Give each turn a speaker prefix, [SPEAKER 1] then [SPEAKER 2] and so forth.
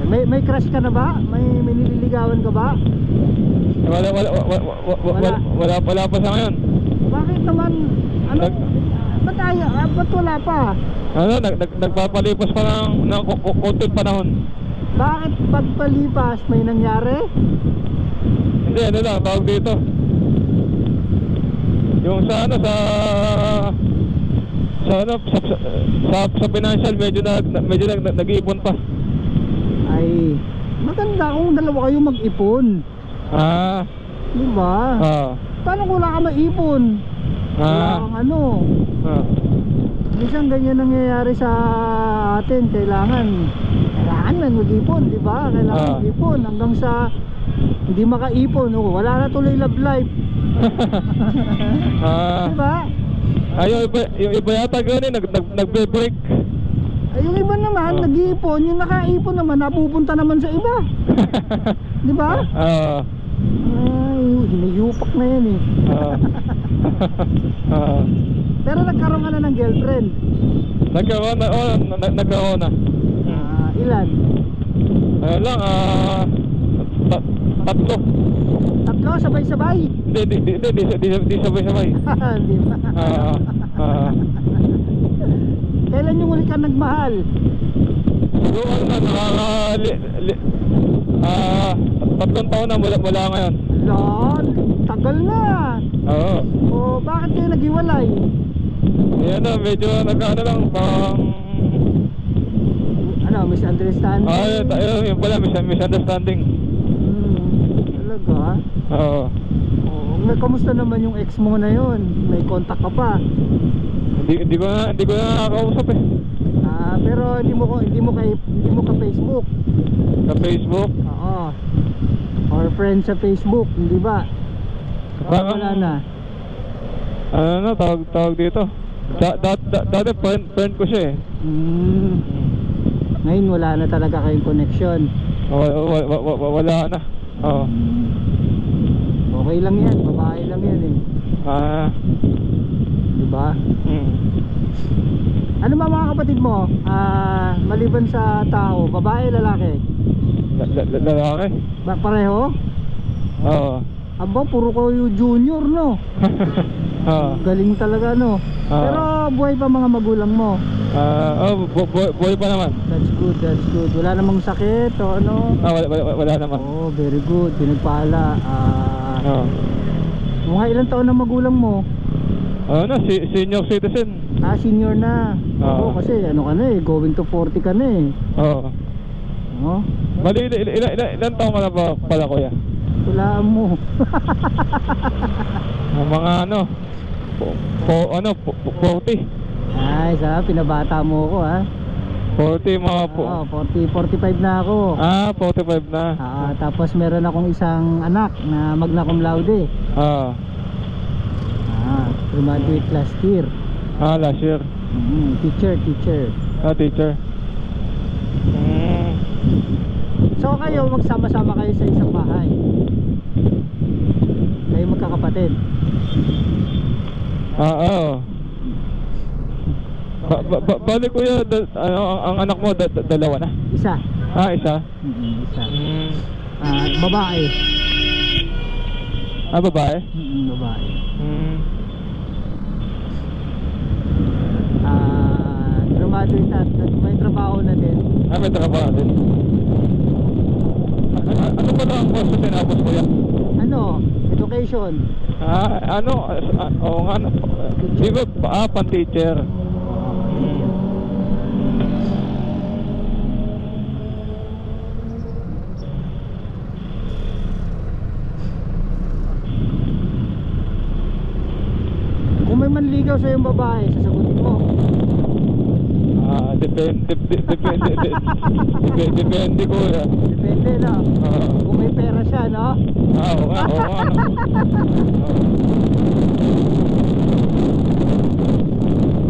[SPEAKER 1] May crush ka na ba? May nililigawan ka ba?
[SPEAKER 2] Wala pa sa ngayon.
[SPEAKER 1] Bakit naman? Ano? Ba't wala pa?
[SPEAKER 2] Ano, nagpapalipas pa ng konting panahon.
[SPEAKER 1] Bakit pagpalipas may nangyari?
[SPEAKER 2] Hindi, ano lang, tawag dito. Yung sa ano, sa financial, medyo nag-iipon pa.
[SPEAKER 1] Ay, maganda kung dalawa kayo mag-ipon. Diba? Paano kung wala ka maipon? Wala kang ano. Minsan ganyan nangyayari sa atin. Kailangan na mag-ipon, diba? Kailangan mag-ipon hanggang sa hindi makaipon. Wala na tuloy love life. Diba?
[SPEAKER 2] Yung iba yata gano'n, nagbe-break.
[SPEAKER 1] Yung iba naman, nag-iipon. Yung nakaipon naman, napupunta naman sa iba. Diba? Ay, hinayupak na yan eh. Pero nagkaroon ka na ng girlfriend? Nagkaroon na. Ilan?
[SPEAKER 2] Ayun lang, tatlo.
[SPEAKER 1] Tatlo, sabay-sabay?
[SPEAKER 2] Hindi sabay-sabay.
[SPEAKER 1] Hindi ba? Kailan yung uli ka nagmahal?
[SPEAKER 2] Yung tatlong taon na mula ngayon.
[SPEAKER 1] Lord, tagal na. Oo. Bakit kayo naghiwalay?
[SPEAKER 2] Yan na, medyo nagkaano lang,
[SPEAKER 1] ano, misunderstanding?
[SPEAKER 2] Yun pala, misunderstanding.
[SPEAKER 1] Talaga?
[SPEAKER 2] Oo.
[SPEAKER 1] Kamusta naman yung ex mo na yun? May contact ka pa?
[SPEAKER 2] Hindi ko na nakakausap eh.
[SPEAKER 1] Pero hindi mo ka Facebook?
[SPEAKER 2] Sa Facebook?
[SPEAKER 1] Oo. Or friend sa Facebook, hindi ba? Wala na.
[SPEAKER 2] Ano, tawag dito. Dati friend ko siya eh.
[SPEAKER 1] Ngayon wala na talaga kayong connection.
[SPEAKER 2] Wala na. Oo.
[SPEAKER 1] Okay lang yan, babae lang yan eh. Diba? Ano ba mga kapatid mo? Maliban sa tao, babae, lalaki?
[SPEAKER 2] Lalaki.
[SPEAKER 1] Pareho?
[SPEAKER 2] Oo.
[SPEAKER 1] Aba, puro ko yung junior, no? Galing talaga, no? Pero buhay pa mga magulang mo?
[SPEAKER 2] Buhay pa naman.
[SPEAKER 1] That's good. Wala namang sakit o ano?
[SPEAKER 2] Wala naman.
[SPEAKER 1] Oh, very good. Pinagpala. Mga ilang taon na magulang mo?
[SPEAKER 2] Senior citizen.
[SPEAKER 1] Senior na. Oo, kasi ano ka na eh, going to 40 ka na eh. Oo.
[SPEAKER 2] Bali, ilan taon ka na ba pala, kuya?
[SPEAKER 1] Wala mo.
[SPEAKER 2] Mga 40.
[SPEAKER 1] Ay, pinabata mo ako
[SPEAKER 2] 40 mga po.
[SPEAKER 1] 45 na ako.
[SPEAKER 2] 45 na.
[SPEAKER 1] Tapos meron akong isang anak na magna cum laude. Graduate last year.
[SPEAKER 2] Last year.
[SPEAKER 1] Teacher.
[SPEAKER 2] Teacher.
[SPEAKER 1] So kayo, magsama-sama kayo sa isang bahay? Kayo magkakapatid?
[SPEAKER 2] Oo. Bali kuya, ang anak mo dalawa na?
[SPEAKER 1] Isa.
[SPEAKER 2] Isa?
[SPEAKER 1] Isa. Babae.
[SPEAKER 2] Babae?
[SPEAKER 1] Babae. Graduate at may trabaho na din.
[SPEAKER 2] May trabaho din. Ano ba ang course na tinapos ko yan?
[SPEAKER 1] Education.
[SPEAKER 2] Oo nga. Di ba, pan-teacher.
[SPEAKER 1] Kung may manligaw sa yung babae, sasagutin mo?
[SPEAKER 2] Depende ko yan.
[SPEAKER 1] Depende na. Kung may pera siya, no?
[SPEAKER 2] Oo nga.